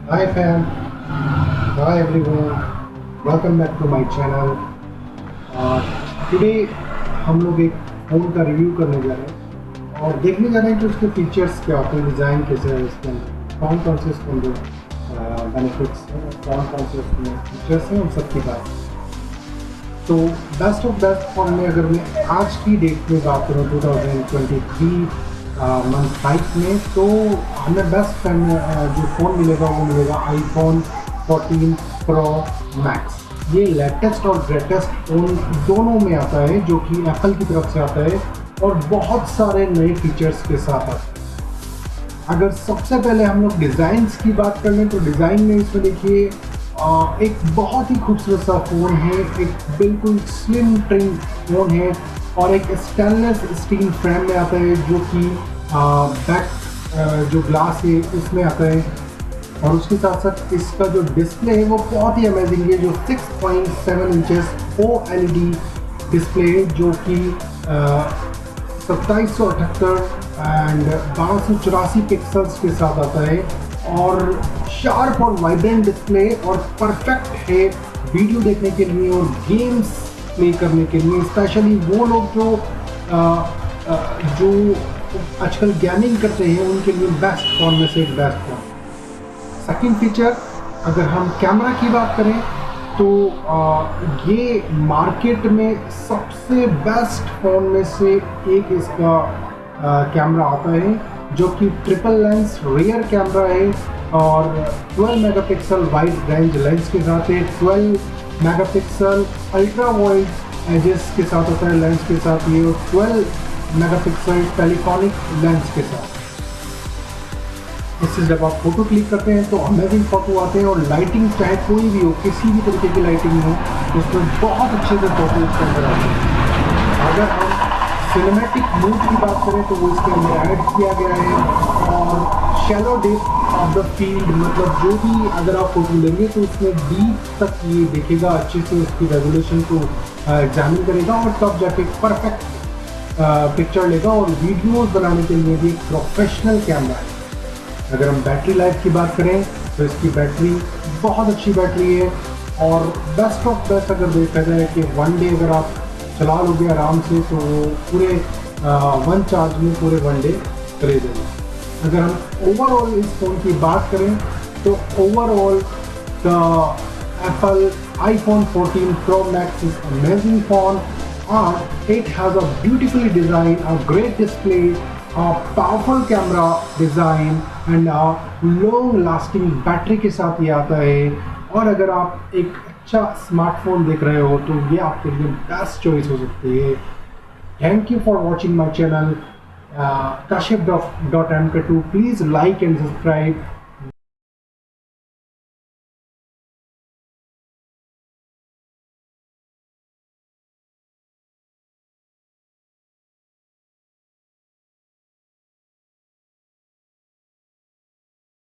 Hi fam, hi everyone, welcome back to my channel. Today हम लोग एक phone का रिव्यू करने जा रहे हैं और देखने जा रहे हैं कि उसके फीचर्स क्या होते हैं, डिज़ाइन कैसे है इसके अंदर, कौन से इसके अंदर बेनिफिट्स हैं, कौन से उसमें फीचर्स हैं, उन सब की बात। तो बेस्ट ऑफ बेस्ट फ़ोन में अगर मैं आज की डेट में बात करूँ 2023 मंथ 5 में, तो हमें बेस्ट जो फ़ोन मिलेगा वो मिलेगा iPhone 14 Pro Max। ये लेटेस्ट और ग्रेटेस्ट फ़ोन दोनों में आता है, जो कि एप्पल की तरफ से आता है और बहुत सारे नए फीचर्स के साथ आता है। अगर सबसे पहले हम लोग डिज़ाइंस की बात कर लें तो डिज़ाइन में इसमें देखिए एक बहुत ही खूबसूरत सा फ़ोन है, एक बिल्कुल स्लिम ट्रिम फ़ोन है और एक स्टेनलेस स्टील फ्रेम में आता है, जो कि बैक जो ग्लास है उसमें आता है। और उसके साथ साथ इसका जो डिस्प्ले है वो बहुत ही अमेजिंग है, जो 6.7 इंचेस OLED डिस्प्ले है, जो कि 2778 एंड 1284 पिक्सल्स के साथ आता है और शार्प और वाइब्रेंट डिस्प्ले और परफेक्ट है वीडियो देखने के लिए और गेम्स प्ले करने के लिए, स्पेशली वो लोग जो आजकल गेमिंग करते हैं उनके लिए बेस्ट फ़ोन में से एक बेस्ट फ़ोन। सेकंड फीचर, अगर हम कैमरा की बात करें तो ये मार्केट में सबसे बेस्ट फ़ोन में से एक इसका कैमरा आता है, जो कि ट्रिपल लेंस रियर कैमरा है और 12 मेगापिक्सल वाइड रेंज लेंस के साथ है, 12 मेगापिक्सल अल्ट्रा वाइड एजेस के साथ होता है लेंस के साथ ये, और 12 मेगापिक्सल टेलीफोनिक लेंस के साथ। इससे जब आप फोटो क्लिक करते हैं तो अमेजिंग फ़ोटो आते हैं और लाइटिंग चाहे कोई भी हो, किसी भी तरीके की लाइटिंग हो, उसमें बहुत अच्छे से फोटो इसके अंदर आते हैं। अगर हम सिनेमैटिक मूड की बात करें तो वो इसके अंदर ऐड किया गया है और shallow depth of the field, मतलब जो भी अगर आप फोटो लेंगे तो उसमें डीप तक ये देखेगा, अच्छे से उसकी रेजोल्यूशन को एग्जामिन करेगा और तब जाके परफेक्ट पिक्चर लेगा और वीडियोस बनाने के लिए भी एक प्रोफेशनल कैमरा है। अगर हम बैटरी लाइफ की बात करें तो इसकी बैटरी बहुत अच्छी बैटरी है और बेस्ट ऑफ बेस्ट अगर देखा जाए कि वन डे अगर आप चला लोगे आराम से तो पूरे वन चार्ज में पूरे वन डे चले जाएंगे। अगर हम ओवरऑल इस फ़ोन की बात करें तो overall the Apple iPhone 14 Pro Max is amazing phone and it has a beautifully designed, a great display, a powerful camera design and long lasting battery के साथ ये आता है। और अगर आप एक अच्छा स्मार्टफोन देख रहे हो तो ये आपके लिए बेस्ट चॉइस हो सकती है। Thank you for watching my channel kashif.mk2. Please like and subscribe.